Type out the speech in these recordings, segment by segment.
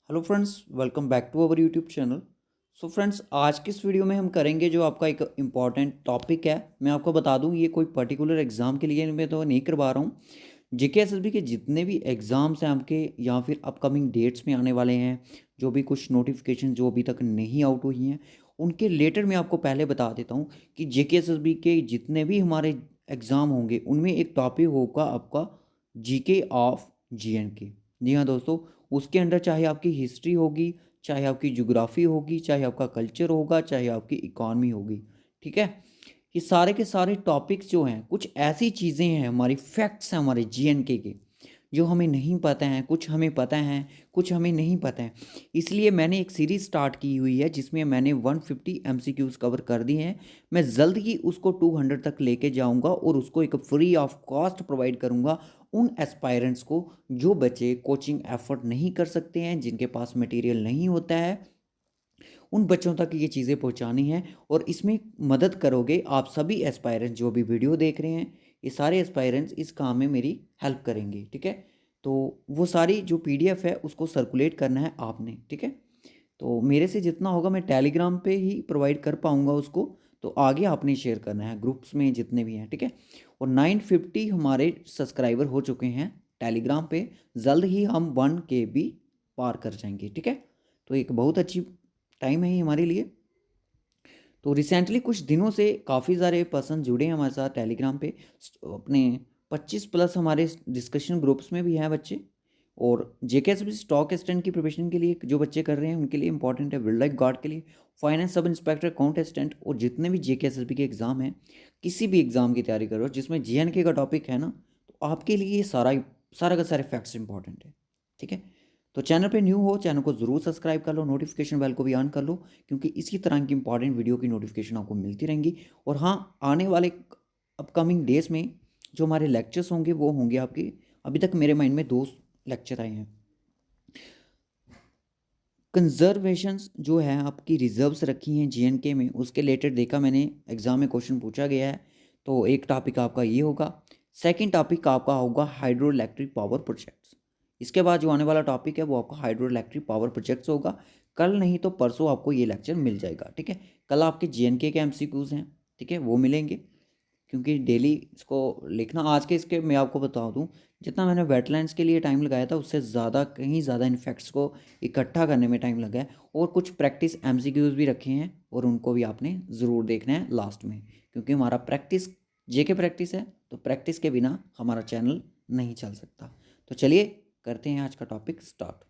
Hello friends, welcome back to our YouTube channel. So friends, आज की इस video में हम करेंगे जो आपका एक इम्पॉर्टेंट टॉपिक है। मैं आपको बता दूं, ये कोई पर्टिकुलर एग्ज़ाम के लिए मैं तो नहीं करवा रहा हूँ। जीके एसएसबी के जितने भी एग्ज़ाम्स हैं आपके या फिर अपकमिंग डेट्स में आने वाले हैं, जो भी कुछ नोटिफिकेशन जो अभी तक नहीं आउट हुई हैं, उनके रिलेटेड मैं आपको पहले बता देता हूँ कि जेके एसएसबी के जितने भी हमारे एग्ज़ाम होंगे उनमें एक टॉपिक होगा आपका जीके ऑफ जीएनके। जी हाँ दोस्तों, उसके अंडर चाहे आपकी हिस्ट्री होगी, चाहे आपकी ज्योग्राफी होगी, चाहे आपका कल्चर होगा, चाहे आपकी इकॉनमी होगी। ठीक है, ये सारे के सारे टॉपिक्स जो हैं, कुछ ऐसी चीज़ें हैं, हमारी फैक्ट्स हैं हमारे जीएनके के, जो हमें नहीं पता हैं, कुछ हमें पता हैं, कुछ हमें नहीं पता है। इसलिए मैंने एक सीरीज़ स्टार्ट की हुई है जिसमें मैंने 150 एमसीक्यूज़ कवर कर दिए हैं। मैं जल्द ही उसको 200 तक लेके जाऊंगा और उसको एक फ्री ऑफ कॉस्ट प्रोवाइड करूंगा उन एस्पायरेंट्स को जो बच्चे कोचिंग एफर्ट नहीं कर सकते हैं, जिनके पास मटेरियल नहीं होता है। उन बच्चों तक ये चीज़ें पहुंचानी है और इसमें मदद करोगे आप सभी एस्पायरेंट्स जो भी वीडियो देख रहे हैं। ये सारे एस्पायरेंट्स इस काम में मेरी हेल्प करेंगे। ठीक है, तो वो सारी जो पीडीएफ है उसको सर्कुलेट करना है आपने। ठीक है, तो मेरे से जितना होगा मैं टेलीग्राम पे ही प्रोवाइड कर पाऊँगा उसको, तो आगे आपने शेयर करना है ग्रुप्स में जितने भी हैं। ठीक है, और 950 हमारे सब्सक्राइबर हो चुके हैं टेलीग्राम पे। जल्द ही हम 1K भी पार कर जाएंगे। ठीक है, तो एक बहुत अच्छी टाइम है ये हमारे लिए। तो रिसेंटली कुछ दिनों से काफ़ी सारे पर्सन जुड़े हैं हमारे साथ टेलीग्राम पे। अपने 25 प्लस हमारे डिस्कशन ग्रुप्स में भी हैं बच्चे। और जेकेएसबी स्टॉक एक्सटेंट की प्रिपरेशन के लिए जो बच्चे कर रहे हैं उनके लिए इंपॉर्टेंट है। वाइल्ड लाइफ गार्ड के लिए, finance sub inspector, account assistant, और जितने भी जेकेएसबी के एग्ज़ाम हैं, किसी भी एग्ज़ाम की तैयारी करो जिसमें जीएनके का टॉपिक है ना, तो आपके लिए ये सारा सारा का सारे फैक्ट्स इंपॉर्टेंट है। ठीक है, तो चैनल पे न्यू हो, चैनल को ज़रूर सब्सक्राइब कर लो, नोटिफिकेशन बेल को भी ऑन कर लो, क्योंकि इसी तरह की इंपॉर्टेंट वीडियो की नोटिफिकेशन आपको मिलती रहेंगी। और हाँ, आने वाले अपकमिंग डेज में जो हमारे लेक्चर्स होंगे वो होंगे आपके, अभी तक मेरे माइंड में 2 लेक्चर आए हैं। कंजर्वेशंस जो है आपकी रिजर्व्स रखी हैं जीएनके में, उसके रिलेटेड देखा मैंने एग्जाम में क्वेश्चन पूछा गया है। तो एक टॉपिक आपका ये होगा। सेकंड टॉपिक आपका होगा हाइड्रो इलेक्ट्रिक पावर प्रोजेक्ट्स। इसके बाद जो आने वाला टॉपिक है वो आपका हाइड्रो इलेक्ट्रिक पावर प्रोजेक्ट्स होगा। कल नहीं तो परसों आपको ये लेक्चर मिल जाएगा। ठीक है, कल आपके जीएनके के एमसीक्यूज हैं। ठीक है, वो मिलेंगे, क्योंकि डेली इसको लिखना। आज के इसके मैं आपको बता दूं, जितना मैंने वेटलैंड्स के लिए टाइम लगाया था उससे ज़्यादा, कहीं ज़्यादा इन फैक्ट्स को इकट्ठा करने में टाइम लगा है। और कुछ प्रैक्टिस एमसीक्यूज भी रखे हैं और उनको भी आपने ज़रूर देखना है लास्ट में, क्योंकि हमारा प्रैक्टिस जेके प्रैक्टिस है, तो प्रैक्टिस के बिना हमारा चैनल नहीं चल सकता। तो चलिए करते हैं आज का टॉपिक स्टार्ट।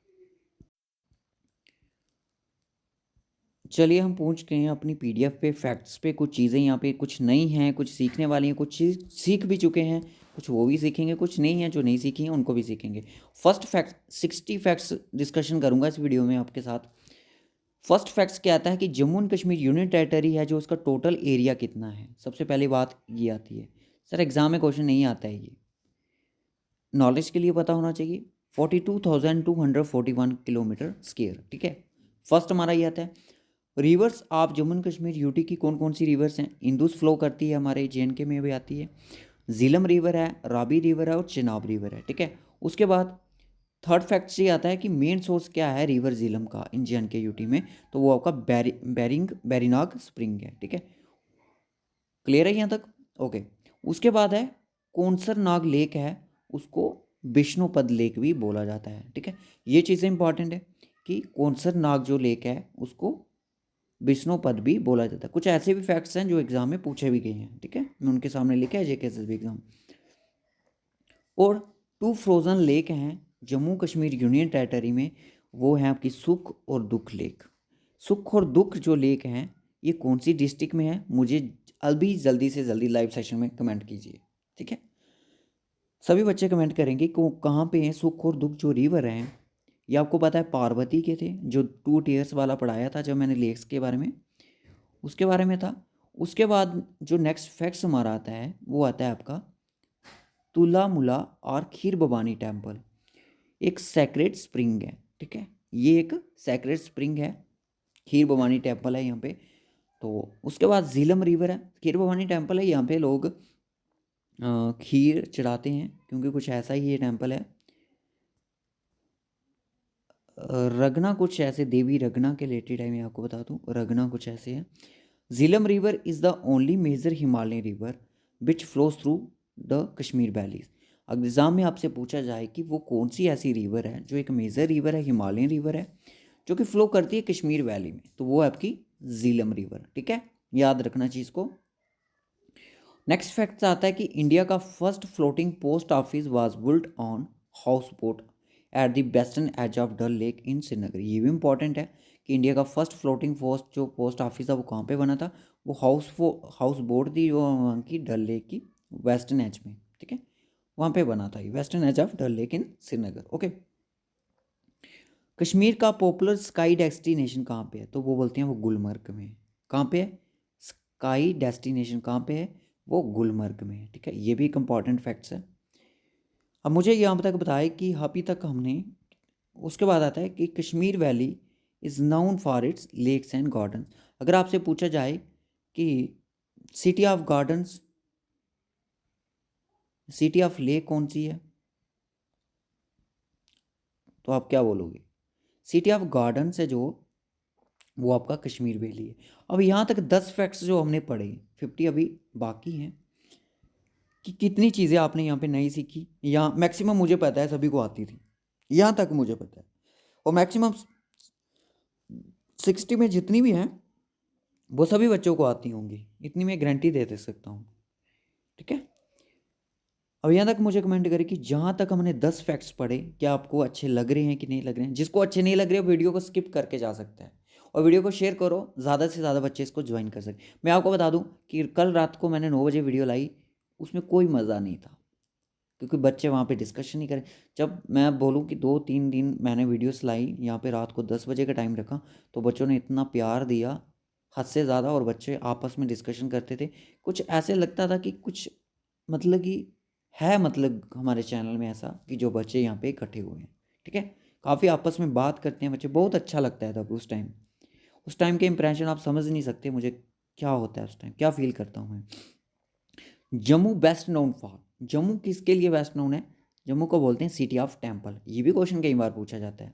चलिए हम पहुंच गए हैं अपनी पीडीएफ पे, फैक्ट्स पे। कुछ चीज़ें यहाँ पे कुछ नई हैं, कुछ सीखने वाली हैं, कुछ चीज़ सीख भी चुके हैं, कुछ वो भी सीखेंगे, कुछ नहीं है जो नहीं सीखी हैं उनको भी सीखेंगे। फर्स्ट फैक्ट, 60 फैक्ट्स डिस्कशन करूंगा इस वीडियो में आपके साथ। फर्स्ट फैक्ट्स क्या आता है कि Jammu and Kashmir union territory है, जो उसका टोटल एरिया कितना है। सबसे पहली बात ये आती है। सर एग्जाम में क्वेश्चन नहीं आता है ये, नॉलेज के लिए पता होना चाहिए। 42,241 किलोमीटर स्क्वायर। ठीक है, फर्स्ट हमारा ये आता है। रिवर्स आप जम्मू एंड कश्मीर यूटी की कौन कौन सी रिवर्स हैं? इंदुस फ्लो करती है, हमारे जेएनके में भी आती है। झीलम रिवर है, राबी रिवर है और चिनाब रिवर है। ठीक है, उसके बाद थर्ड फैक्ट ये आता है कि मेन सोर्स क्या है रिवर झीलम का इन जेएनके यूटी में, तो वो आपका बेरिनाग स्प्रिंग है। ठीक है, क्लियर है यहाँ तक? ओके। उसके बाद है कौनसर नाग लेक है, उसको विष्णुपद लेक भी बोला जाता है। ठीक है, ये चीज़ें इंपॉर्टेंट है कि कौनसर नाग जो लेक है उसको विष्णुपद भी बोला जाता है। कुछ ऐसे भी फैक्ट्स हैं जो एग्जाम में पूछे भी गए हैं। ठीक है, मैं उनके सामने लिखा है जेके एसएसबी एग्जाम। और 2 फ्रोजन लेक हैं जम्मू कश्मीर यूनियन टेरिटरी में, वो हैं आपकी सुख और दुख लेक। सुख और दुख जो लेक हैं ये कौन सी डिस्ट्रिक्ट में है, मुझे अभी जल्दी से जल्दी लाइव सेशन में कमेंट कीजिए। ठीक है, सभी बच्चे कमेंट करेंगे कि वो कहाँ पे हैं। सुख और दुख जो रिवर हैं, ये आपको पता है पार्वती के थे, जो 2 टीयर्स वाला पढ़ाया था जब मैंने लेक्स के बारे में, उसके बारे में था। उसके बाद जो नेक्स्ट फैक्ट्स हमारा आता है वो आता है आपका तुलामुला और खीर भवानी टेम्पल, एक सैक्रेड स्प्रिंग है। ठीक है, ये एक सैक्रेड स्प्रिंग है, खीर भवानी टेम्पल है यहाँ पे। तो उसके बाद झीलम रिवर है, खीर भवानी टेम्पल है, यहाँ पे लोग खीर चढ़ाते हैं, क्योंकि कुछ ऐसा ही ये टेम्पल है। रगना कुछ ऐसे, देवी रगना के रिलेटेड है, मैं आपको बता दूं। रगना कुछ ऐसे है। Jhelum river is the only major Himalayan river which flows through the Kashmir valleys. अगर एग्जाम में आपसे पूछा जाए कि वो कौन सी ऐसी रिवर है जो एक मेजर रिवर है, हिमालयन रिवर है, जो कि फ्लो करती है कश्मीर वैली में, तो वो है आपकी झीलम रिवर। ठीक है, याद रखना चीज़ को। नेक्स्ट फैक्ट आता है कि इंडिया का first floating post office was built on house boat at the western edge of Dal Lake in Srinagar. ये भी इंपॉर्टेंट है कि इंडिया का फर्स्ट फ्लोटिंग पोस्ट जो पोस्ट ऑफिस था वो कहाँ पे बना था, वो हाउस बोट थी जो वहाँ की डल लेक की वेस्टर्न एज में। ठीक है, वहाँ पे बना था ये, western edge of Dal Lake in Srinagar. Okay, Kashmir का पॉपुलर स्काई डेस्टिनेशन कहाँ पे है, तो वो बोलते हैं वो गुलमर्ग में है। कहाँ पे है स्काई डेस्टिनेशन, कहाँ पे है, वो गुलमर्ग में है। ठीक है, ये भी एक इंपॉर्टेंट फैक्ट्स है। अब मुझे यहाँ तक बताए कि अभी तक हमने, उसके बाद आता है कि Kashmir valley is known for its lakes and garden. अगर आपसे पूछा जाए कि city of gardens, city of lake कौन सी है, तो आप क्या बोलोगे। सिटी ऑफ गार्डन्स है जो, वो आपका कश्मीर वैली है। अब यहाँ तक 10 फैक्ट्स जो हमने पढ़े, 50 अभी बाकी हैं, कि कितनी चीज़ें आपने यहाँ पे नई सीखी। यहाँ मैक्सिमम मुझे पता है सभी को आती थी, यहाँ तक मुझे पता है, और मैक्सिमम 60 में जितनी भी हैं वो सभी बच्चों को आती होंगी, इतनी मैं गारंटी दे सकता हूँ। ठीक है, अब यहाँ तक मुझे कमेंट करें कि जहाँ तक हमने 10 फैक्ट्स पढ़े, क्या आपको अच्छे लग रहे हैं कि नहीं लग रहे हैं। जिसको अच्छे नहीं लग रहे हो वीडियो को स्किप करके जा सकता है, और वीडियो को शेयर करो, ज़्यादा से ज़्यादा बच्चे इसको ज्वाइन कर सकें। मैं आपको बता दूं कि कल रात को मैंने 9 बजे वीडियो लाई, उसमें कोई मज़ा नहीं था, क्योंकि बच्चे वहाँ पे डिस्कशन नहीं करें। जब मैं बोलूँ कि 2-3 दिन मैंने वीडियोस लाई, यहाँ पे रात को 10 बजे का टाइम रखा, तो बच्चों ने इतना प्यार दिया हद से ज़्यादा, और बच्चे आपस में डिस्कशन करते थे। कुछ ऐसे लगता था कि कुछ मतलब कि है, मतलब हमारे चैनल में ऐसा कि जो बच्चे यहाँ पे इकट्ठे हुए हैं। ठीक है, काफ़ी आपस में बात करते हैं बच्चे, बहुत अच्छा लगता है तब उस टाइम के इंप्रेशन आप समझ नहीं सकते मुझे क्या होता है उस टाइम, क्या फील करता हूँ मैं। Jammu best known for, Jammu किसके लिए बेस्ट नोन है, जम्मू को बोलते हैं सिटी ऑफ टेम्पल। ये भी क्वेश्चन कई बार पूछा जाता है।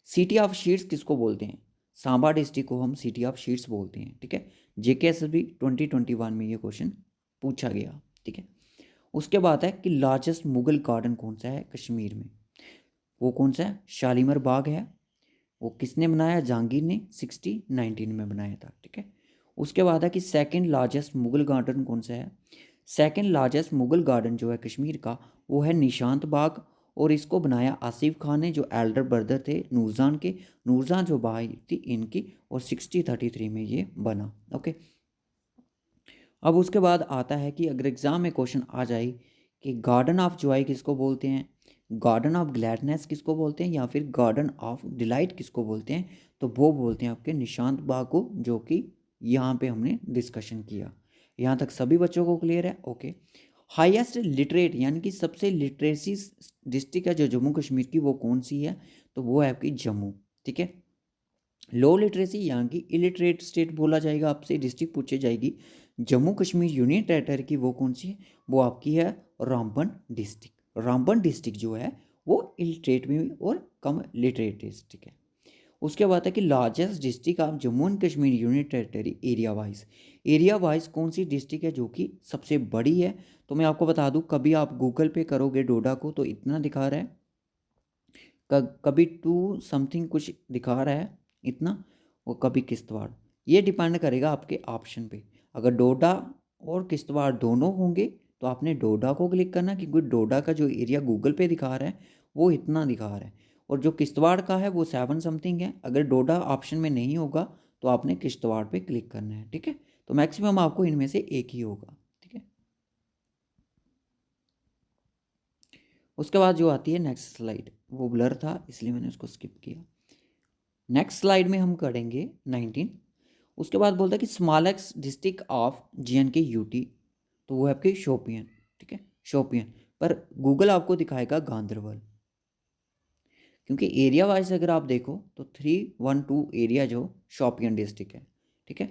सिटी ऑफ शीट्स किसको बोलते हैं, सांबा डिस्ट्रिक्ट को हम सिटी ऑफ शीट्स बोलते हैं। ठीक है, JKSSB 2021 में ये क्वेश्चन पूछा गया। ठीक है, उसके बाद है कि लार्जेस्ट मुगल गार्डन कौन सा है कश्मीर में, वो कौन सा है, शालीमार बाग है। वो किसने बनाया, जहांगीर ने 1619 में बनाया था। ठीक है, उसके बाद है कि सेकंड लार्जेस्ट मुगल गार्डन कौन सा है। सेकंड लार्जेस्ट मुगल गार्डन जो है कश्मीर का, वो है निशांत बाग, और इसको बनाया आसिफ खान ने, जो एल्डर ब्रदर थे नूरजान के। नूरजान जो भाई थी इनकी, और 1633 में ये बना। ओके, अब उसके बाद आता है कि अगर एग्ज़ाम में क्वेश्चन आ जाए कि गार्डन ऑफ जॉय किसको बोलते हैं, गार्डन ऑफ ग्लैडनेस किसको बोलते हैं, या फिर गार्डन ऑफ डिलाइट किसको बोलते हैं, तो वो बोलते हैं आपके निशांत बाग को, जो कि यहाँ पे हमने डिस्कशन किया। यहाँ तक सभी बच्चों को क्लियर है। ओके, हाईएस्ट लिटरेट यानी कि सबसे लिटरेसी डिस्ट्रिक्ट है जो जम्मू कश्मीर की, वो कौन सी है, तो वो है आपकी जम्मू। ठीक है, लो लिटरेसी यहाँ की इलिटरेट स्टेट बोला जाएगा, आपसे डिस्ट्रिक्ट पूछी जाएगी जम्मू कश्मीर यूनियन टेरिटरी की, वो कौन सी है, वो आपकी है रामबन डिस्ट्रिक्ट। रामबन डिस्ट्रिक्ट जो है वो इलिटरेट में और कम लिटरेट डिस्ट्रिक्ट है। उसके बाद है कि largest district of Jammu and Kashmir union territory area wise कौन सी डिस्ट्रिक्ट है जो कि सबसे बड़ी है, तो मैं आपको बता दूं, कभी आप गूगल पे करोगे डोडा को तो इतना दिखा रहा है, कभी 2 समथिंग कुछ दिखा रहा है इतना, और कभी किश्तवाड़। ये डिपेंड करेगा आपके ऑप्शन पे। अगर डोडा और किश्तवाड़ दोनों होंगे तो आपने डोडा को क्लिक करना, क्योंकि डोडा का जो एरिया गूगल पे दिखा रहा है वो इतना दिखा रहा है, और जो किश्तवाड़ का है वो 7 समथिंग है। अगर डोडा ऑप्शन में नहीं होगा तो आपने किश्तवाड़ पे क्लिक करना है। ठीक है, तो मैक्सिमम आपको इनमें से एक ही होगा। ठीक है, उसके बाद जो आती है नेक्स्ट स्लाइड, वो ब्लर था इसलिए मैंने उसको स्किप किया। नेक्स्ट स्लाइड में हम करेंगे 19। उसके बाद बोलता है कि smallest district of JNK UT, तो वो है आपके शोपियन। ठीक है, शोपियन, पर गूगल आपको दिखाएगा गांधरबल, क्योंकि एरिया वाइज अगर आप देखो तो 312 एरिया जो शोपियन डिस्ट्रिक्ट है। ठीक है,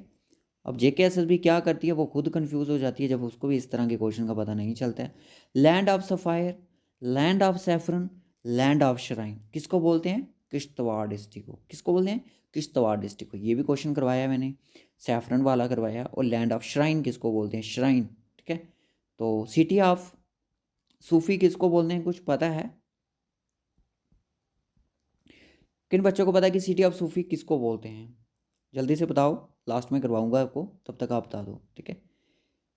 अब JKSSB क्या करती है, वो खुद कंफ्यूज हो जाती है जब उसको भी इस तरह के क्वेश्चन का पता नहीं चलता है। Land of sapphire, land of saffron, land of shrine किसको बोलते हैं किश्तवाड़ डिस्ट्रिक्ट को। किसको बोलते हैं? किश्तवाड़ डिस्ट्रिक्ट को। ये भी क्वेश्चन करवाया है मैंने, सैफरन वाला करवाया। और लैंड ऑफ श्राइन किसको बोलते हैं? श्राइन, ठीक है। तो सिटी ऑफ सूफी किसको बोलते हैं? कुछ पता है? किन बच्चों को पता है कि सिटी ऑफ सूफी किसको बोलते हैं? जल्दी से बताओ, लास्ट में करवाऊंगा आपको, तब तक आप बता दो, ठीक है।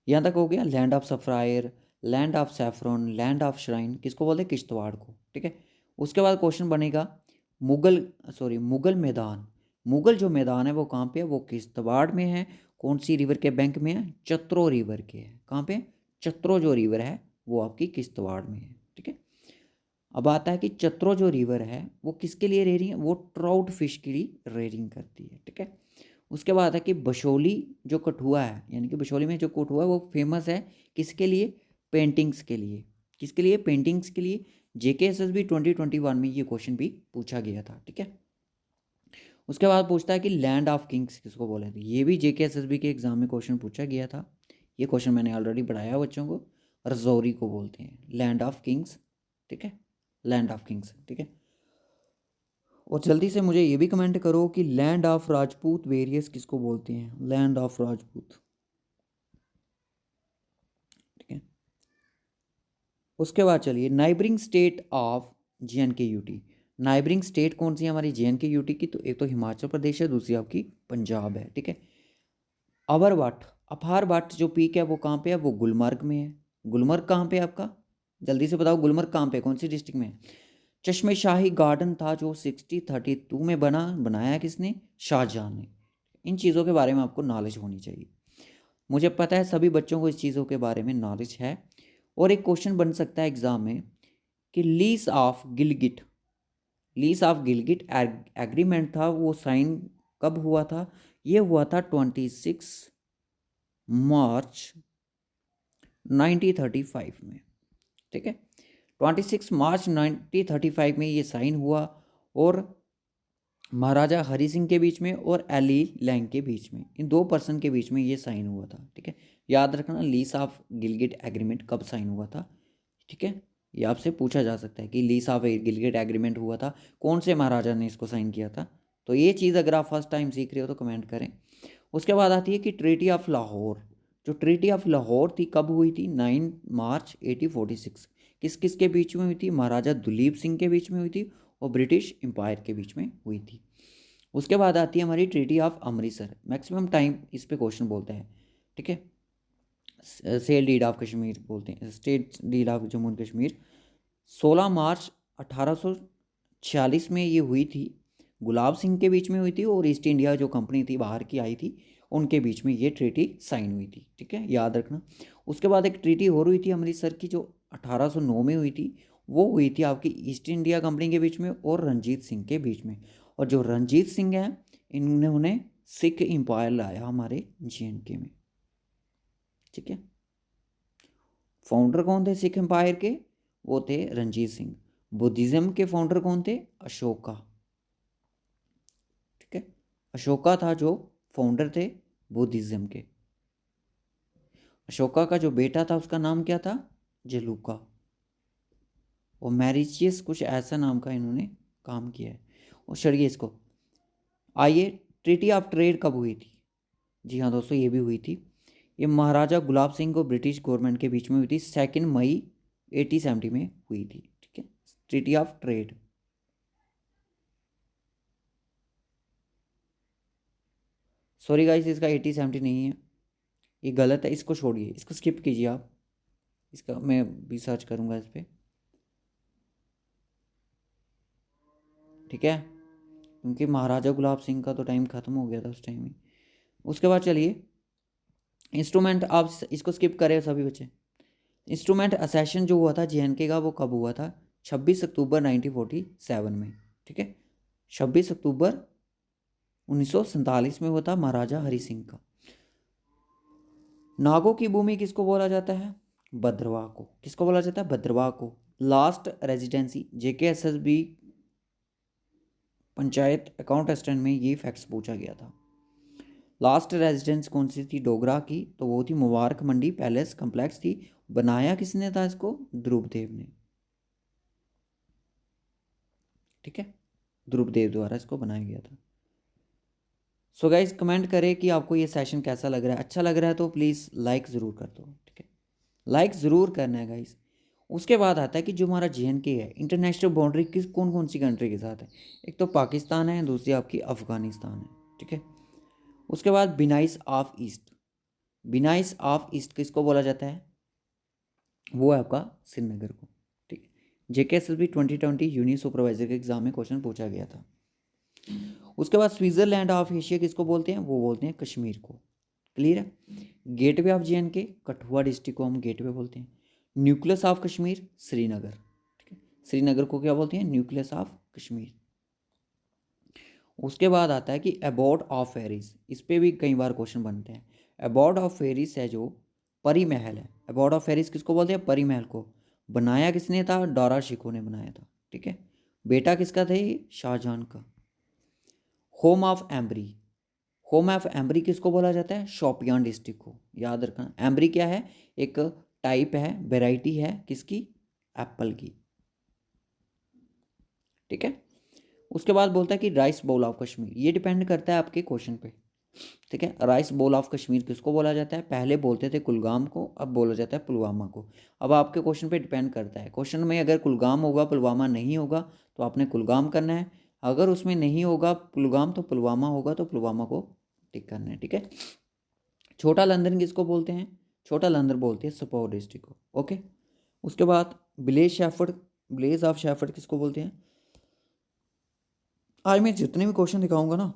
यहाँ तक हो गया। Land of sapphire, land of saffron, land of shrine किसको बोलते हैं? किश्तवाड़ को, ठीक है। उसके बाद क्वेश्चन बनेगा मुगल मैदान। मुगल जो मैदान है वो कहाँ पे है? वो किश्तवाड़ में है। कौन सी रिवर के बैंक में है? चत्रो रिवर के है। कहाँ पे? चत्रो जो रिवर है वो आपकी किश्तवाड़ में है, ठीक है। अब आता है कि चत्रो जो रिवर है वो किसके लिए रेयरिंग है? वो ट्राउट फिश के लिए रेयरिंग करती है, ठीक है। उसके बाद है कि बशोली जो कठुआ है, यानी कि बशोली में जो कठुआ है वो फेमस है किसके लिए? पेंटिंग्स के लिए। किसके लिए? पेंटिंग्स के लिए। JKSSB 2021 में ये क्वेश्चन भी पूछा गया था, ठीक है। उसके बाद पूछता है कि लैंड ऑफ किंग्स किसको बोले थे? ये भी JKSSB के एग्जाम में क्वेश्चन पूछा गया था। ये क्वेश्चन मैंने ऑलरेडी पढ़ाया बच्चों को। रजौरी को बोलते हैं लैंड ऑफ किंग्स, ठीक है। लैंड ऑफ किंग्स, ठीक है। और जल्दी से मुझे ये भी कमेंट करो कि लैंड ऑफ राजपूत वेरियस किसको बोलते हैं? लैंड ऑफ राजपूत, ठीक है। उसके बाद चलिए, neighbouring state of JNK UT। Neighbouring state कौन सी है हमारी JNK UT की? तो एक तो हिमाचल प्रदेश है, दूसरी आपकी पंजाब है, ठीक है। अपार वाट जो पीक है वो कहाँ पे है? वो गुलमर्ग में है। गुलमर्ग कहाँ पे है आपका? जल्दी से बताओ, गुलमर्ग कहाँ पे, कौन सी डिस्ट्रिक्ट में है? चश्मे शाही गार्डन था जो 1632 में बनाया किसने? शाहजहां ने। इन चीज़ों के बारे में आपको नॉलेज होनी चाहिए। मुझे पता है सभी बच्चों को इस चीज़ों के बारे में नॉलेज है। और एक क्वेश्चन बन सकता है एग्जाम में कि लीज ऑफ गिलगिट एग्रीमेंट था वो साइन कब हुआ था? ये हुआ था 26 मार्च 1935 में, ठीक है। 26 मार्च 1935 में ये साइन हुआ। और महाराजा हरी सिंह के बीच में और एली लैंग के बीच में, इन दो पर्सन के बीच में ये साइन हुआ था, ठीक है। याद रखना, लीस ऑफ गिलगिट एग्रीमेंट कब साइन हुआ था, ठीक है। ये आपसे पूछा जा सकता है कि लीस ऑफ गिलगिट एग्रीमेंट हुआ था, कौन से महाराजा ने इसको साइन किया था। तो ये चीज़ अगर आप फर्स्ट टाइम सीख रहे हो तो कमेंट करें। उसके बाद आती है कि ट्रीटी ऑफ लाहौर। जो ट्रीटी ऑफ लाहौर थी कब हुई थी? 9 मार्च 1846। किस किस के बीच में हुई थी? महाराजा दुलीप सिंह के बीच में हुई थी और ब्रिटिश एम्पायर के बीच में हुई थी। उसके बाद आती है हमारी treaty of Amritsar. Maximum time इस पे क्वेश्चन बोलते हैं, ठीक है। सेल डीड ऑफ कश्मीर बोलते हैं, state deed of Jammu and Kashmir. 16 मार्च 1846 में ये हुई थी। गुलाब सिंह के बीच में हुई थी और ईस्ट इंडिया जो कंपनी थी बाहर की आई थी उनके बीच में ये ट्रीटी साइन हुई थी, ठीक है, याद रखना। उसके बाद एक ट्रीटी और हुई थी अमृतसर की जो 1809 में हुई थी। वो हुई थी आपकी ईस्ट इंडिया कंपनी के बीच में और रंजीत सिंह के बीच में। और जो रंजीत सिंह हैं इन्होंने सिख एम्पायर लाया हमारे JNK में, ठीक है। फाउंडर कौन थे सिख एम्पायर के? वो थे रंजीत सिंह। बुद्धिज्म के फाउंडर कौन थे? अशोका, ठीक है। अशोका था जो फाउंडर थे बुद्धिज्म के। अशोका का जो बेटा था उसका नाम क्या था? जलूका। और मैरिचियस कुछ ऐसा नाम का इन्होंने काम किया है। और चलिए इसको, आइए, ट्रीटी ऑफ ट्रेड कब हुई थी? जी हाँ दोस्तों, ये भी हुई थी। ये महाराजा गुलाब सिंह को ब्रिटिश गवर्नमेंट के बीच में हुई थी। 2 मई 1870 में हुई थी, ठीक है। Treaty of trade. Sorry guys, इसका 1870 नहीं है, ये गलत है, इसको छोड़िए, इसको स्किप कीजिए आप। इसका मैं भी सर्च करूँगा इस पर, ठीक है, क्योंकि महाराजा गुलाब सिंह का तो टाइम ख़त्म हो गया था उस टाइम में। उसके बाद चलिए, इंस्ट्रूमेंट, आप इसको स्किप करें सभी बच्चे। इंस्ट्रूमेंट असेशन जो हुआ था JNK का वो कब हुआ था? 26 अक्टूबर 1947 में, ठीक है। 26 अक्टूबर 1947 में हुआ था महाराजा हरि सिंह का। नागों की भूमि किसको बोला जाता है? भद्रवाह को। किसको बोला जाता है? भद्रवाह को। Last residency JKSSB panchayat account assistant में ये फैक्ट्स पूछा गया था। लास्ट रेजिडेंस कौन सी थी डोगरा की? तो वो थी मुबारक मंडी पैलेस कम्प्लेक्स थी। बनाया किसने था इसको? ध्रुवदेव ने, ठीक है। ध्रुवदेव द्वारा इसको बनाया गया था। सो गाइज कमेंट करें कि आपको ये सेशन कैसा लग रहा है। अच्छा लग रहा है तो प्लीज़ लाइक ज़रूर कर दो, ठीक है, लाइक ज़रूर करना है गाइज। उसके बाद आता है कि जो हमारा JNK है, इंटरनेशनल बाउंड्री किस कौन कौन सी कंट्री के साथ है। एक तो पाकिस्तान है, दूसरी आपकी अफ़गानिस्तान है, ठीक है। उसके बाद बिनाइस ऑफ ईस्ट, बिनाइस ऑफ ईस्ट किसको बोला जाता है, वो है आपका श्रीनगर को, ठीक है। JKSSB 2020 यूनियन सुपरवाइजर के एग्जाम में क्वेश्चन पूछा गया था। उसके बाद स्विट्जरलैंड ऑफ एशिया किसको बोलते हैं, वो बोलते हैं कश्मीर को। क्लियर है। Gateway of JNK, Kathua district को हम गेटवे बोलते हैं। न्यूक्लियस ऑफ कश्मीर, श्रीनगर, ठीक है। श्रीनगर को क्या बोलते हैं, न्यूक्लियस ऑफ कश्मीर। उसके बाद आता है कि अबॉर्ड ऑफ फेरिस, इस पे भी कई बार क्वेश्चन बनते हैं। अबॉर्ड ऑफ फेरिस है जो परी महल है, अबॉर्ड ऑफ फेरिस किसको बोलते हैं, परी महल को। बनाया किसने था, डोरा शिको ने बनाया था, ठीक है। बेटा किसका था ये, शाहजहां का। Home of ambery, home of ambery किसको बोला जाता है, शोपियान डिस्ट्रिक्ट को। याद रखना, एम्बरी क्या है, एक टाइप है, वेराइटी है किसकी, एप्पल की, ठीक है। उसके बाद बोलता है कि राइस बोल ऑफ कश्मीर, ये डिपेंड करता है आपके क्वेश्चन पे, ठीक है। राइस बोल ऑफ कश्मीर किसको बोला जाता है, पहले बोलते थे कुलगाम को, अब बोला जाता है पुलवामा को। अब आपके क्वेश्चन पे डिपेंड करता है, क्वेश्चन में अगर कुलगाम होगा पुलवामा नहीं होगा तो आपने कुलगाम करना है, अगर उसमें नहीं होगा कुलगाम तो पुलवामा होगा तो पुलवामा को टिक करना है, ठीक है। छोटा लंदन किसको बोलते हैं, छोटा लंदन बोलते हैं सोपोर डिस्ट्रिक्ट को, ओके। उसके बाद blaze shepherd, blaze of shepherd किसको बोलते हैं। आज मैं जितने भी क्वेश्चन दिखाऊंगा ना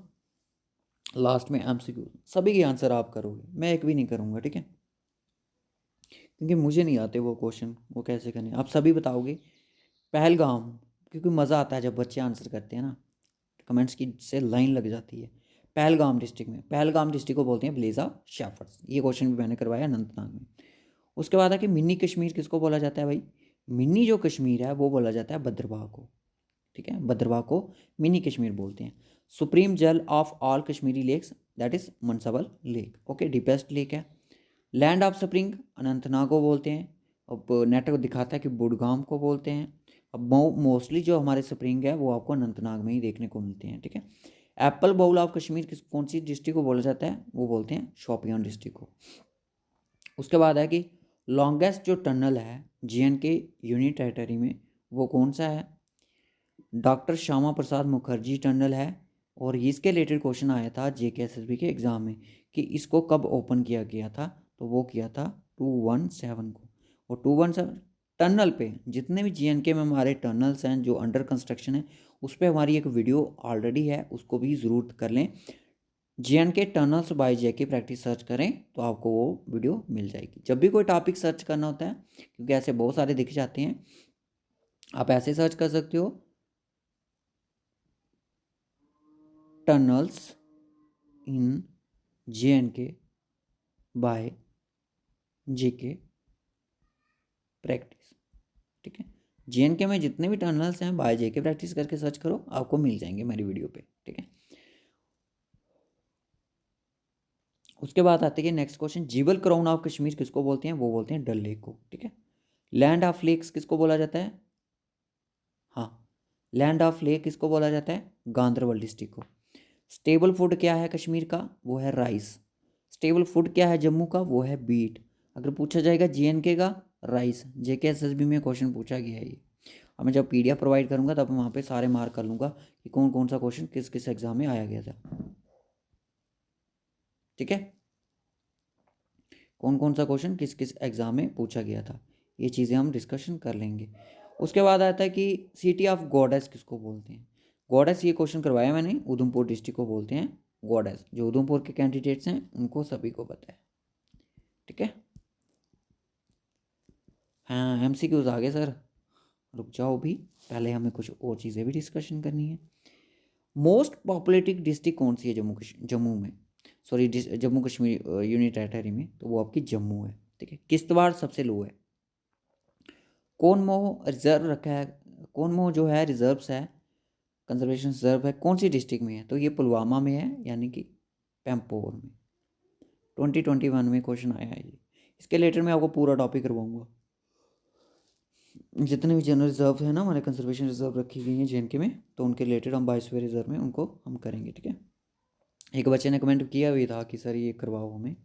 लास्ट में MCQ सभी के आंसर आप करोगे, मैं एक भी नहीं करूंगा, ठीक है, क्योंकि मुझे नहीं आते वो क्वेश्चन, वो कैसे करने आप सभी बताओगे। पहलगाम, क्योंकि मज़ा आता है जब बच्चे आंसर करते हैं ना, कमेंट्स की से लाइन लग जाती है। पहलगाम डिस्ट्रिक्ट में, पहलगाम डिस्ट्रिक्ट को बोलते हैं ब्लेज ऑफ शेफर्ड्स, ये क्वेश्चन भी मैंने करवाया अनंतनाग में। उसके बाद है कि मिनी कश्मीर किसको बोला जाता है भाई, मिनी जो कश्मीर है वो बोला जाता है भद्रवाह को, ठीक है, भद्रवाह को मिनी कश्मीर बोलते हैं। Supreme jewel of all Kashmiri lakes, that is Manasbal lake, okay, deepest lake है। लैंड ऑफ स्प्रिंग अनंतनाग को बोलते हैं। अब नेट दिखाता है कि बुडगाम को बोलते हैं। अब मोस्टली जो हमारे स्प्रिंग है वो आपको अनंतनाग में ही देखने को मिलते हैं, ठीक है। एप्पल बाउल ऑफ कश्मीर किस कौन सी डिस्ट्रिक्ट को बोला जाता है, वो बोलते हैं शोपियान डिस्ट्रिक्ट को। उसके बाद है कि लॉन्गेस्ट जो टनल है JNK यूनियन टेरिटरी में वो कौन सा है, डॉक्टर श्यामा प्रसाद मुखर्जी टनल है। और इसके रिलेटेड क्वेश्चन आया था JKSSB के एग्ज़ाम में कि इसको कब ओपन किया गया था, तो वो किया था 217 को। और 217 टनल पे जितने भी JNK में हमारे टनल्स हैं जो अंडर कंस्ट्रक्शन है उस पर हमारी एक वीडियो ऑलरेडी है, उसको भी ज़रूर कर लें। JNK tunnels by JK practice search करें तो आपको वो वीडियो मिल जाएगी। जब भी कोई टॉपिक सर्च करना होता है, क्योंकि ऐसे बहुत सारे दिख जाते हैं, आप ऐसे सर्च कर सकते हो tunnels in JNK by JK practice, ठीक है। JNK में जितने भी टनल्स हैं बाय JK प्रैक्टिस करके सर्च करो, आपको मिल जाएंगे मेरी वीडियो पे, ठीक है। उसके बाद आते हैं next question, jewel crown of Kashmir किसको बोलते हैं, वो बोलते हैं डल लेक को, ठीक है। लैंड ऑफ लेक्स किसको बोला जाता है, हाँ, लैंड ऑफ लेक किसको बोला जाता है, गांधरबल डिस्ट्रिक्ट को। स्टेबल फूड क्या है कश्मीर का, वो है राइस। स्टेबल फूड क्या है जम्मू का, वो है बीट। अगर पूछा जाएगा JNK का, राइस। JKSSB में क्वेश्चन पूछा गया है ये। अब मैं जब PDF प्रोवाइड करूँगा तब वहाँ पे सारे मार्क कर लूँगा कि कौन कौन सा क्वेश्चन किस किस एग्जाम में आया गया था, ठीक है, कौन कौन सा क्वेश्चन किस किस एग्जाम में पूछा गया था, ये चीज़ें हम डिस्कशन कर लेंगे। उसके बाद आता है कि सिटी ऑफ गॉडेस किसको बोलते हैं। गॉडेस ये क्वेश्चन करवाया मैंने, उधमपुर डिस्ट्रिक्ट को बोलते हैं गॉडेस। जो उधमपुर के कैंडिडेट्स हैं उनको सभी को पता है, ठीक है। हाँ MCQs आ गए सर, रुक जाओ भी, पहले हमें कुछ और चीज़ें भी डिस्कशन करनी है। मोस्ट पॉपुलेटेड डिस्ट्रिक्ट कौन सी है जम्मू में, sorry Jammu Kashmir union territory में, तो वो आपकी जम्मू है, ठीक है। किश्तवाड़ सबसे लो है। कोनमोह रिजर्व रखा है, कोनमोह जो है रिजर्व्स है, कंजर्वेशन रिजर्व है, कौन सी डिस्ट्रिक्ट में है, तो ये पुलवामा में है, यानी कि पैम्पोर में। 2021 में क्वेश्चन आया है ये, इसके रिलेटेड मैं आपको पूरा टॉपिक करवाऊंगा। जितने भी जनरल रिजर्व है ना, हमारे कंजर्वेशन रिजर्व रखी गई हैं JNK में, तो उनके रिलेटेड हम बायोस्फीयर रिजर्व में उनको हम करेंगे, ठीक है। एक बच्चे ने कमेंट किया भी था कि सर ये करवाओ हमें।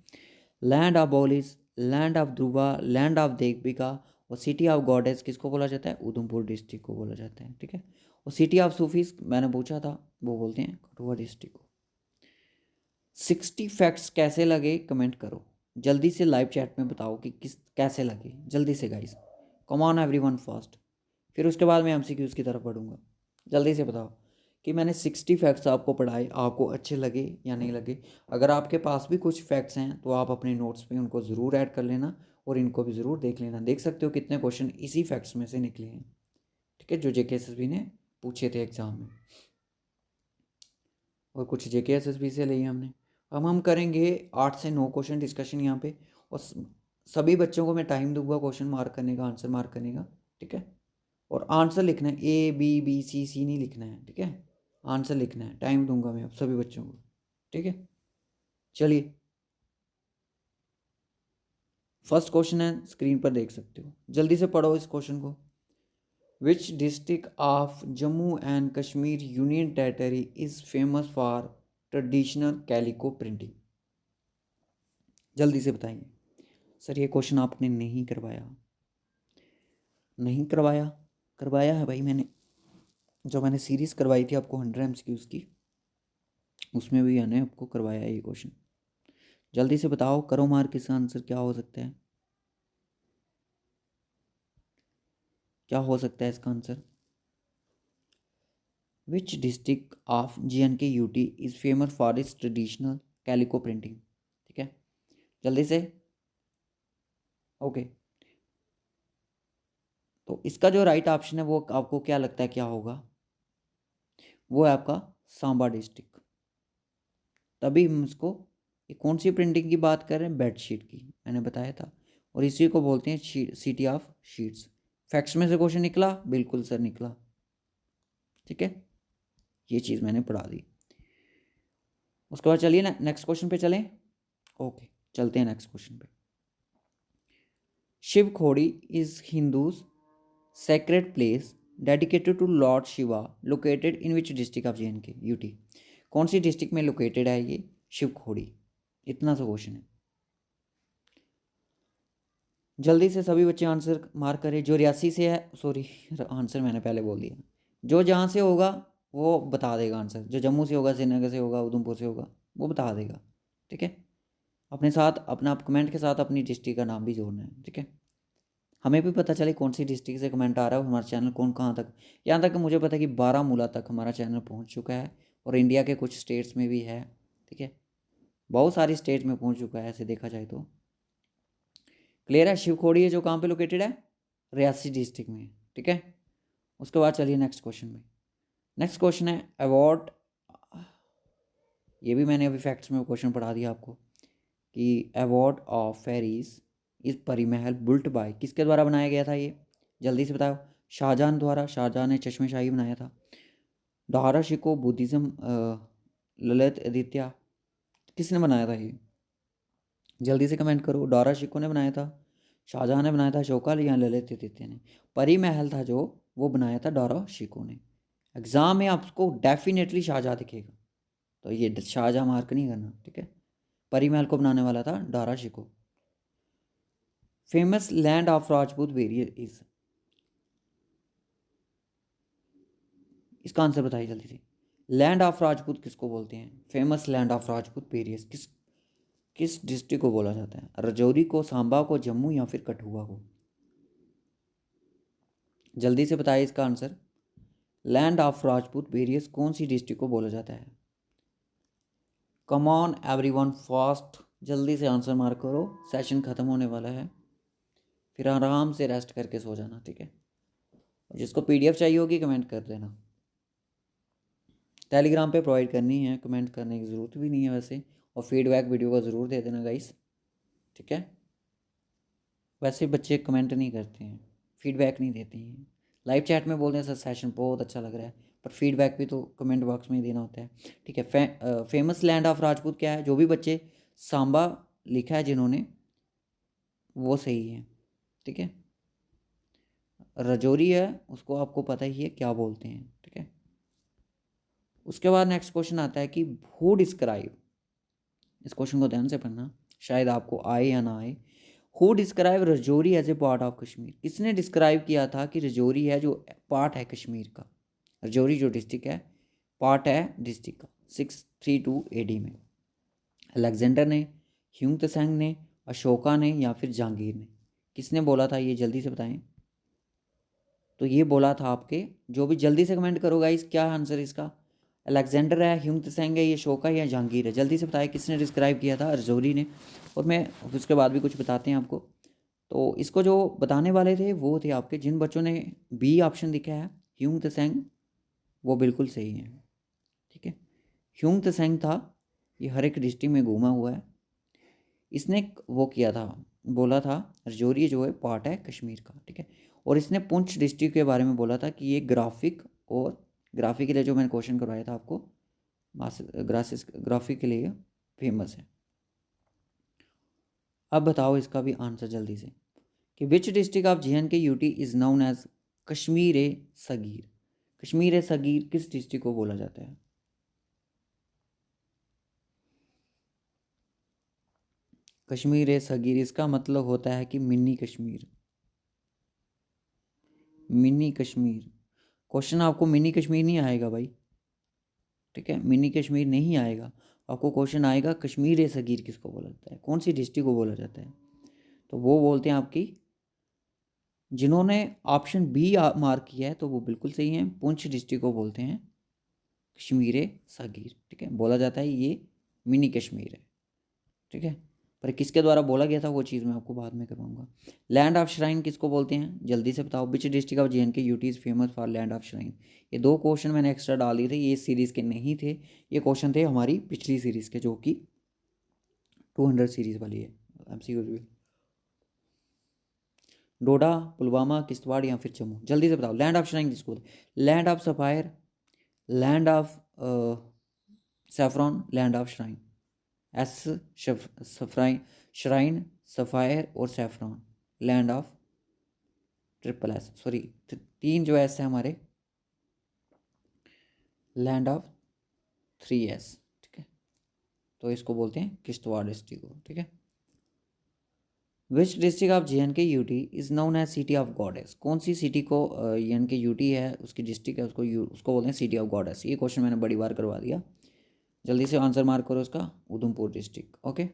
लैंड ऑफ बोलिस, land of Dhruva, land of देवबिका और सिटी ऑफ गॉडेस किसको बोला जाता है? उधमपुर डिस्ट्रिक्ट को बोला जाता है, ठीक है। और सिटी ऑफ सूफीज मैंने पूछा था, वो बोलते हैं कठुआ डिस्ट्रिक्ट को। 60 फैक्ट्स कैसे लगे कमेंट करो, जल्दी से लाइव चैट में बताओ कि किस कैसे लगे, जल्दी से guys, come on everyone fast. फिर उसके बाद मैं MCQs की तरफ बढ़ूंगा। जल्दी से बताओ कि मैंने 60 फैक्ट्स आपको पढ़ाए, आपको अच्छे लगे या नहीं लगे। अगर आपके पास भी कुछ फैक्ट्स हैं तो आप अपने नोट्स में उनको ज़रूर ऐड कर लेना और इनको भी ज़रूर देख लेना। देख सकते हो कितने क्वेश्चन इसी फैक्ट्स में से निकले हैं, ठीक है, जो JK SSB ने पूछे थे एग्ज़ाम में, और कुछ JK SSB से लिए हमने। अब हम करेंगे 8 से 9 क्वेश्चन डिस्कशन यहाँ पे, और सभी बच्चों को मैं टाइम दूंगा क्वेश्चन मार्क करने का, आंसर मार्क करने का, ठीक है। और आंसर लिखना है, A B B C C नहीं लिखना है, ठीक है। आंसर लिखना है, टाइम दूंगा मैं अब सभी बच्चों को, ठीक है। चलिए, फर्स्ट क्वेश्चन है, स्क्रीन पर देख सकते हो, जल्दी से पढ़ो इस क्वेश्चन को। विच district of Jammu and Kashmir union territory is famous for traditional calico printing? जल्दी से बताइए। सर ये क्वेश्चन आपने नहीं करवाया, नहीं करवाया? करवाया है भाई मैंने, जो मैंने सीरीज़ करवाई थी आपको 100 MCQs की, उसमें भी मैंने आपको करवाया है ये क्वेश्चन। जल्दी से बताओ, करो मार्क, इसका आंसर क्या हो सकता है? क्या हो सकता है इसका answer? Which district of JNK-UT is famous for its traditional calico printing? ठीक है, जल्दी से। ओके, तो इसका जो राइट ऑप्शन है वो आपको क्या लगता है क्या होगा? वो है आपका सांबा डिस्ट्रिक्ट। तभी हम इसको, ये कौन सी प्रिंटिंग की बात कर रहे हैं? बेडशीट की, मैंने बताया था। और इसी को बोलते हैं सिटी ऑफ शीट्स। फैक्ट्स में से क्वेश्चन निकला, बिल्कुल सर निकला, ठीक है, ये चीज़ मैंने पढ़ा दी। उसके बाद चलिए ना नेक्स्ट क्वेश्चन पे चलें। ओके, चलते हैं नेक्स्ट क्वेश्चन पे। Shiv Khori is Hindus sacred place dedicated to Lord Shiva located in which district of JNK-UT? कौन सी डिस्ट्रिक्ट में लोकेटेड है ये शिव खोड़ी? इतना सा क्वेश्चन है, जल्दी से सभी बच्चे आंसर मार्क करें। जो रियासी से है, सॉरी आंसर मैंने पहले बोल दिया, जो जहाँ से होगा वो बता देगा आंसर। जो जम्मू से होगा, श्रीनगर से होगा, उधमपुर से होगा, वो बता देगा, ठीक है। अपने साथ अपना कमेंट के साथ अपनी डिस्ट्रिक्ट का नाम भी जोड़ना है, ठीक है। हमें भी पता चले कौन सी डिस्ट्रिक्ट से कमेंट आ रहा है और हमारा चैनल कौन कहाँ तक, यहाँ तक मुझे पता है कि बारामूला तक हमारा चैनल पहुँच चुका है, और इंडिया के कुछ स्टेट्स में भी है, ठीक है, बहुत सारी स्टेट में पहुँच चुका है ऐसे देखा जाए तो। क्लियर है? शिवखोड़ी है जो कहाँ पे लोकेटेड है? रियासी डिस्ट्रिक्ट में, ठीक है। उसके बाद चलिए नेक्स्ट क्वेश्चन में। नेक्स्ट क्वेश्चन है अवार्ड, ये भी मैंने अभी फैक्ट्स में क्वेश्चन पढ़ा दिया आपको कि अवार्ड ऑफ फेरीज इस परी महल बुल्ट बाय किसके द्वारा बनाया गया था ये? जल्दी से बताओ। शाहजहां द्वारा, शाहजहां ने चश्मे शाही बनाया था। दारा शिको बुद्धिज़्म, ललित आदित्य, किसने बनाया था ये? जल्दी से कमेंट करो। दारा शिको ने बनाया था, शाहजहां ने बनाया था, शोका या ललित आदित्य ने? परी महल था जो, वो बनाया था दारा शिको ने। एग्जाम में आपको डेफिनेटली शाहजहां दिखेगा, तो ये शाहजहां मार्क नहीं करना, ठीक है। परी महल को बनाने वाला था Dara Shikoh. Famous land of Rajput warrior is, इसका आंसर बताइए जल्दी से। लैंड ऑफ राजपूत किसको बोलते हैं? Famous land of Rajput warriors किस किस डिस्ट्रिक्ट को बोला जाता है? राजौरी को, सांबा को, जम्मू या फिर कठुआ को? जल्दी से बताइए इसका answer. Land of Rajput various कौन सी डिस्ट्रिक्ट को बोला जाता है? कम ऑन एवरीवन फास्ट, जल्दी से आंसर मार्क करो, सेशन खत्म होने वाला है, फिर आराम से रेस्ट करके सो जाना, ठीक है। और जिसको PDF चाहिए होगी कमेंट कर देना, टेलीग्राम पे प्रोवाइड करनी है, कमेंट करने की ज़रूरत भी नहीं है वैसे। और फीडबैक वीडियो का ज़रूर दे देना गाइस, ठीक है। वैसे बच्चे कमेंट नहीं करते हैं, फीडबैक नहीं देते हैं, लाइव चैट में बोलते हैं सर सेशन बहुत अच्छा लग रहा है, पर फीडबैक भी तो कमेंट बॉक्स में ही देना होता है, ठीक है। फेमस लैंड ऑफ राजपूत क्या है? जो भी बच्चे सांबा लिखा है जिन्होंने, वो सही है, ठीक है। राजौरी है उसको आपको पता ही है क्या बोलते हैं, ठीक है। उसके बाद नेक्स्ट क्वेश्चन आता है कि हु डिस्क्राइब, इस क्वेश्चन को ध्यान से पढ़ना, शायद आपको आए या ना आए। Who describe Rajouri as a part of Kashmir, किसने डिस्क्राइब किया था कि राजौरी है जो पार्ट है कश्मीर का, राजौरी जो डिस्ट्रिक्ट है पार्ट है डिस्ट्रिक्ट का 632 AD में। अलेक्जेंडर ने, ह्यूंग त्सेंग ने, अशोका ने या फिर जहांगीर ने, किसने बोला था ये जल्दी से बताएं। तो ये बोला था आपके, जो भी जल्दी से कमेंट करो गाइस क्या आंसर इसका, अलेक्जेंडर है, ह्यूंग त्सेंग है, ये अशोका या जहांगीर है, जल्दी से बताएं किसने डिस्क्राइब किया था, राजौरी ने। और मैं उसके बाद भी कुछ बताते हैं आपको। तो इसको जो बताने वाले थे वो थे आपके, जिन बच्चों ने बी ऑप्शन दिखा है ह्यूंग त्सेंग, वो बिल्कुल सही है, ठीक है। ह्यूंग त्सेंग था, ये हर एक डिस्ट्रिक्ट में घूमा हुआ है, इसने वो किया था, बोला था राजौरी जो है पार्ट है कश्मीर का, ठीक है। और इसने पुंछ डिस्ट्रिक्ट के बारे में बोला था कि ये ग्राफिक, और ग्राफिक के लिए जो मैंने क्वेश्चन करवाया था आपको, ग्राफिक के लिए फेमस है। अब बताओ इसका भी आंसर जल्दी से, कि which district of JNK-UT is known as Kashmir e Sagir, Kashmir e Sagir किस डिस्ट्रिक्ट को बोला जाता है। कश्मीर ए सगीर, इसका मतलब होता है कि mini Kashmir, mini Kashmir. Question आपको मिनी कश्मीर नहीं आएगा भाई, ठीक है, मिनी कश्मीर नहीं आएगा, आपको क्वेश्चन आएगा कश्मीर ए सगीर किसको बोला जाता है, कौन सी डिस्ट्रिक्ट को बोला जाता है। तो वो बोलते हैं आपकी, जिन्होंने ऑप्शन बी मार्क किया है तो वो बिल्कुल सही है, पुंछ डिस्ट्रिक्ट को बोलते हैं कश्मीर ए सगीर, ठीक है, बोला जाता है ये मिनी कश्मीर है, ठीक है। पर किसके द्वारा बोला गया था वो चीज़ मैं आपको बाद में करवाऊंगा। लैंड ऑफ श्राइन किसको बोलते हैं, जल्दी से बताओ, विच district of JNK-UT is famous for land of shrine. ये दो क्वेश्चन मैंने एक्स्ट्रा डाल दिए थे, ये सीरीज़ के नहीं थे, ये क्वेश्चन थे हमारी पिछली सीरीज़ के, जो कि 200 सीरीज़ वाली है MCQ भी। डोडा, पुलवामा, किश्तवाड़ या फिर जम्मू, जल्दी से बताओ लैंड ऑफ श्राइन किसको बोलते हैं, land of sapphire, land of saffron, land of shrine. S saffron, shrine, sapphire और saffron, land of triple S, sorry तीन जो एस है हमारे, लैंड ऑफ 3 S, ठीक है। तो इसको बोलते हैं किश्तवाड़ डिस्ट्रिक्ट को, ठीक है। Which district of JNK-UT is known as city of goddess, कौन सी सिटी को JNK-UT है उसकी डिस्ट्रिक्ट है, उसको बोलते हैं सिटी ऑफ गॉडेस। ये क्वेश्चन मैंने बड़ी बार करवा दिया, जल्दी से आंसर मार्क करो उसका, उधमपुर डिस्ट्रिक्ट, ओके।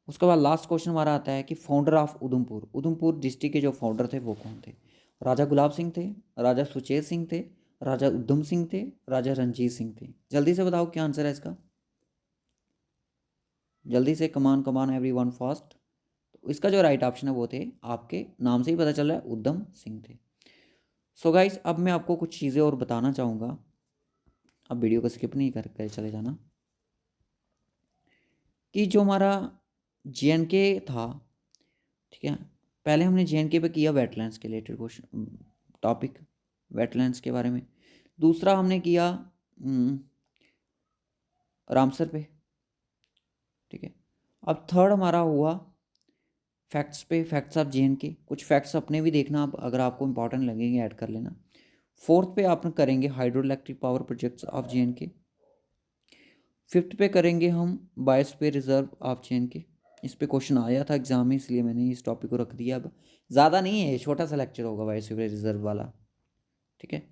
उसके बाद लास्ट क्वेश्चन हमारा आता है कि founder of Udhampur, Udhampur district के जो फाउंडर थे वो कौन थे, राजा गुलाब सिंह थे, राजा सुचेत सिंह थे, राजा उधम सिंह थे, राजा रंजीत सिंह थे, जल्दी से बताओ क्या आंसर है इसका, जल्दी से, कमान कमान एवरीवन फास्ट। तो इसका जो राइट ऑप्शन है वो थे, आपके नाम से ही पता चल रहा है, उधम सिंह थे। सो गाइस अब मैं आपको कुछ चीज़ें और बताना चाहूँगा, अब वीडियो को स्किप नहीं कर चले जाना, कि जो हमारा JNK था, ठीक है, पहले हमने JNK पे किया वेटलैंड्स के रिलेटेड क्वेश्चन टॉपिक, वेटलैंड्स के बारे में। दूसरा हमने किया रामसर पे, ठीक है। अब थर्ड हमारा हुआ फैक्ट्स पे, फैक्ट्स ऑफ JNK, कुछ फैक्ट्स अपने भी देखना, आप अगर आपको इंपॉर्टेंट लगेंगे ऐड कर लेना। फोर्थ पे आप करेंगे hydro electric power projects of JNK। Fifth पे करेंगे हम बायोस्फीयर रिजर्व ऑफ JNK, इस पे क्वेश्चन आया था एग्जाम में, इसलिए मैंने इस टॉपिक को रख दिया। अब ज़्यादा नहीं है, छोटा सा लेक्चर होगा बायोस्फीयर रिजर्व वाला, ठीक है।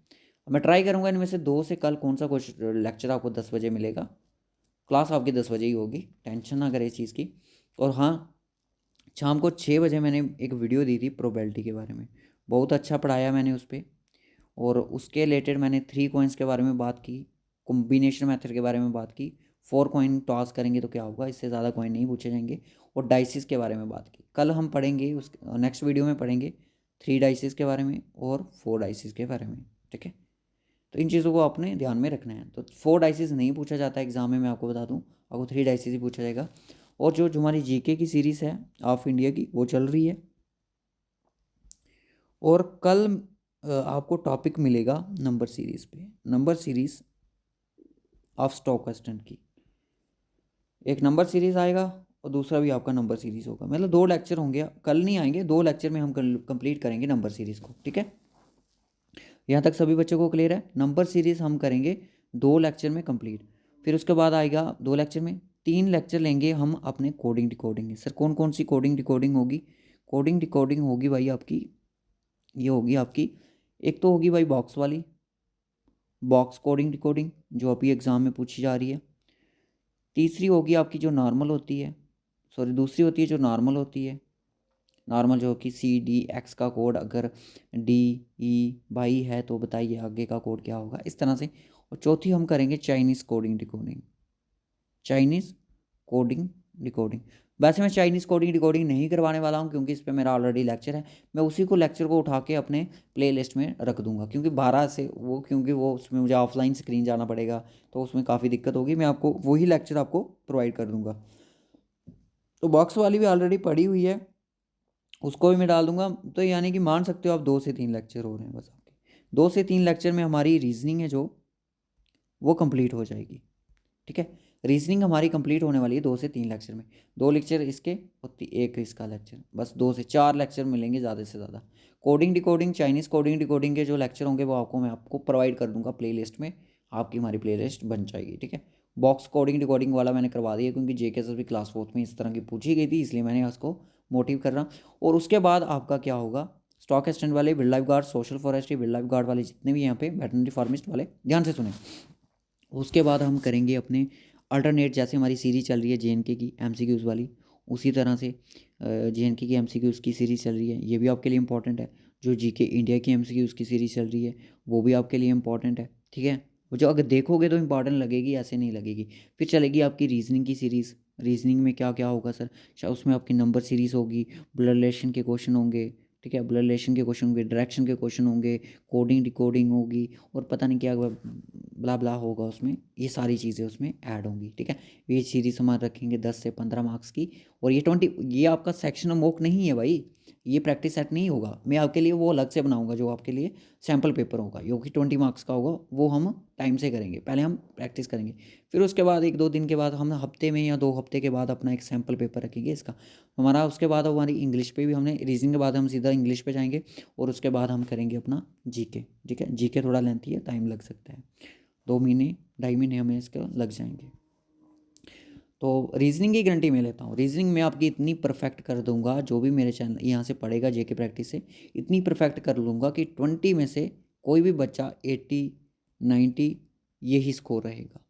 मैं ट्राई करूँगा इनमें से दो से कल कौन सा क्वेश्चन लेक्चर आपको 10 बजे मिलेगा, क्लास आपकी 10 बजे ही होगी, टेंशन ना करें इस चीज़ की। और हाँ, शाम को 6 बजे मैंने एक वीडियो दी थी प्रोबेबिलिटी के बारे में, बहुत अच्छा पढ़ाया मैंने उस पर, और उसके रिलेटेड मैंने 3 कॉइन्स के बारे में बात की, कॉम्बिनेशन मेथड के बारे में बात की, 4 कॉइन टॉस करेंगे तो क्या होगा, इससे ज़्यादा कॉइन नहीं पूछे जाएंगे, और डाइसिस के बारे में बात की। कल हम पढ़ेंगे उस नेक्स्ट वीडियो में पढ़ेंगे 3 डाइसिस के बारे में और 4 डाइसिस के बारे में, ठीक है। तो इन चीज़ों को आपने ध्यान में रखना है। तो 4 डाइसिस नहीं पूछा जाता है एग्जाम में, मैं आपको बता दूँ, आपको 3 डाइसिस ही पूछा जाएगा। और जो हमारी GK की सीरीज़ है ऑफ इंडिया की, वो चल रही है, और कल आपको टॉपिक मिलेगा नंबर सीरीज़ पे, नंबर सीरीज़ ऑफ स्टॉकहॉस्टन की, एक नंबर सीरीज़ आएगा और दूसरा भी आपका नंबर सीरीज़ होगा, मतलब 2 लेक्चर होंगे, कल नहीं आएंगे, 2 लेक्चर में हम कंप्लीट करेंगे नंबर सीरीज़ को, ठीक है। यहाँ तक सभी बच्चों को क्लियर है। नंबर सीरीज़ हम करेंगे 2 लेक्चर में कंप्लीट। फिर उसके बाद आएगा 2 लेक्चर में 3 लेक्चर लेंगे हम अपने कोडिंग डिकोडिंग। सर कौन कौन सी कोडिंग डिकोडिंग होगी? कोडिंग डिकोडिंग होगी भाई आपकी, ये होगी आपकी, एक तो होगी भाई बॉक्स वाली, बॉक्स कोडिंग डिकोडिंग जो अभी एग्ज़ाम में पूछी जा रही है। तीसरी होगी आपकी जो नॉर्मल होती है, सॉरी दूसरी होती है जो नॉर्मल होती है, नॉर्मल जो कि CDX का कोड, अगर DE बाई है तो बताइए आगे का कोड क्या होगा, इस तरह से। और चौथी हम करेंगे Chinese coding decoding, Chinese coding decoding. वैसे मैं चाइनीज़ कोडिंग डिकोडिंग नहीं करवाने वाला हूँ क्योंकि इस पे मेरा ऑलरेडी लेक्चर है। मैं उसी को लेक्चर को उठा के अपने प्लेलिस्ट में रख दूंगा, क्योंकि 12 से वो, क्योंकि वो उसमें मुझे ऑफलाइन स्क्रीन जाना पड़ेगा तो उसमें काफ़ी दिक्कत होगी। मैं आपको वही लेक्चर आपको प्रोवाइड कर दूंगा। तो बॉक्स वाली भी ऑलरेडी पड़ी हुई है, उसको भी मैं डाल दूंगा। तो यानी कि मान सकते हो आप 2 से 3 लेक्चर हो रहे हैं बस आपके। 2 से 3 लेक्चर में हमारी रीजनिंग है जो वो कंप्लीट हो जाएगी। ठीक है, रीजनिंग हमारी कंप्लीट होने वाली है 2 से 3 लेक्चर में। 2 लेक्चर इसके और एक इसका लेक्चर, बस 2 से 4 लेक्चर मिलेंगे ज़्यादा से ज़्यादा। Coding decoding, Chinese coding decoding के जो लेक्चर होंगे वो आपको मैं आपको प्रोवाइड कर दूंगा प्लेलिस्ट में, आपकी हमारी प्लेलिस्ट बन जाएगी। ठीक है, बॉक्स कोडिंग डिकोडिंग वाला मैंने करवा दिया क्योंकि JKSSB क्लास 4 में इस तरह की पूछी गई थी, इसलिए मैंने उसको मोटिव कर रहा। और उसके बाद आपका क्या होगा, स्टॉक एक्सटेंड वाले, wild life guard, social forestry, wild life guard वाले जितने भी यहाँ पे वेटरनरी फार्मिस्ट वाले, ध्यान से सुने। उसके बाद हम करेंगे अपने अल्टरनेट, जैसे हमारी सीरीज चल रही है JNK की MCQs वाली, उसी तरह से JNK की MCQs की सीरीज़ चल रही है, ये भी आपके लिए इंपॉर्टेंट है। जो GK इंडिया की MCQs की सीरीज़ चल रही है वो भी आपके लिए इंपॉर्टेंट है। ठीक है, वो जो अगर देखोगे तो इंपॉर्टेंट लगेगी, ऐसे नहीं लगेगी। फिर चलेगी आपकी रीजनिंग की सीरीज़। रीजनिंग में क्या क्या होगा सर? उसमें आपकी नंबर सीरीज़ होगी, ब्लड रिलेशन के क्वेश्चन होंगे। ठीक है, ब्लड रिलेशन के क्वेश्चन होंगे, डायरेक्शन के क्वेश्चन होंगे, कोडिंग डिकोडिंग होगी, और पता नहीं क्या ब्ला ब्ला होगा उसमें, ये सारी चीज़ें उसमें ऐड होंगी। ठीक है, ये सीरीज हमारे रखेंगे 10 से 15 मार्क्स की। और ये 20, ये आपका सेक्शन मॉक नहीं है भाई, ये प्रैक्टिस सेट नहीं होगा। मैं आपके लिए वो अलग से बनाऊंगा जो आपके लिए सैम्पल पेपर होगा, जो कि 20 मार्क्स का होगा, वो हम टाइम से करेंगे। पहले हम प्रैक्टिस करेंगे, फिर उसके बाद 1-2 दिन के बाद हम हफ्ते में या 2 हफ्ते के बाद अपना एक सैम्पल पेपर रखेंगे इसका हमारा। उसके बाद हमारी इंग्लिश पे भी, हमने रीजनिंग के बाद हम सीधा इंग्लिश पे जाएंगे, और उसके बाद हम करेंगे अपना GK। ठीक है, GK थोड़ा लेंथी है, टाइम लग सकता है, 2 महीने 2.5 महीने हमें इसका लग जाएंगे। तो रीजनिंग की गारंटी मैं लेता हूँ, रीजनिंग में आपकी इतनी परफेक्ट कर दूंगा, जो भी मेरे चैनल यहाँ से पढ़ेगा JK प्रैक्टिस से, इतनी परफेक्ट कर लूँगा कि 20 में से कोई भी बच्चा 80, 90 यही स्कोर रहेगा।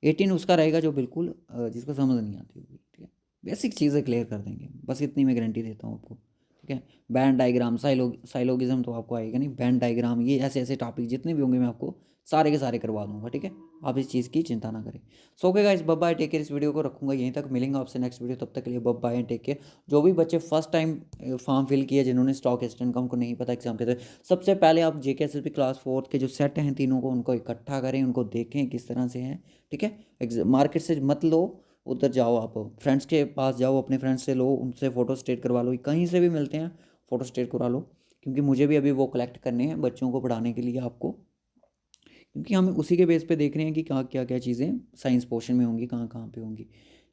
18 उसका रहेगा जो बिल्कुल जिसको समझ नहीं आती होगी। ठीक है, बेसिक चीज़ें क्लियर कर देंगे, बस इतनी मैं गारंटी देता हूँ आपको। ठीक है, बैंड डायग्राम, साइलोगिज्म तो आपको आएगा नहीं, बैंड डायग्राम, ये ऐसे ऐसे टॉपिक जितने भी होंगे मैं आपको सारे के सारे करवा दूंगा। ठीक है, आप इस चीज़ की चिंता ना करें। So okay guys, bye bye, take care. इस वीडियो को रखूंगा यहीं तक, मिलेंगे आपसे नेक्स्ट वीडियो, तब तक के लिए bye bye and take care. जो भी बच्चे फर्स्ट टाइम फॉर्म फिल किए, जिन्होंने स्टॉक एक्सटेंड का उनको नहीं पता एग्जाम के, सबसे पहले आप JKSSB क्लास 4 के जो सेट हैं तीनों को, उनको इकट्ठा करें, उनको देखें किस तरह से हैं। ठीक है, मार्केट से मत लो, उधर जाओ, आप फ्रेंड्स के पास जाओ, अपने फ्रेंड्स से लो, उनसे फ़ोटो स्टेट करवा लो, कहीं से भी मिलते हैं फ़ोटो स्टेट करा लो, क्योंकि मुझे भी अभी वो कलेक्ट करने हैं बच्चों को पढ़ाने के लिए आपको, क्योंकि हम उसी के बेस पे देख रहे हैं कि कहाँ क्या क्या चीज़ें साइंस पोर्शन में होंगी, कहाँ कहाँ पे होंगी।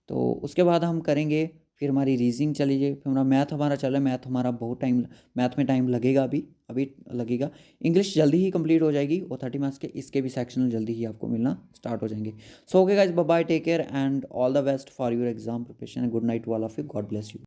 तो उसके बाद हम करेंगे, फिर हमारी रीजनिंग चली जाए, फिर हमारा मैथ हमारा चल रहा है, मैथ हमारा बहुत टाइम, मैथ में टाइम लगेगा, अभी अभी लगेगा। इंग्लिश जल्दी ही कंप्लीट हो जाएगी, और 30 मार्क्स के इसके भी सेक्शनल जल्दी ही आपको मिलना स्टार्ट हो जाएंगे। So okay guys, bye bye, take care and all the best for your exam preparation. Good night to all of you, God bless you.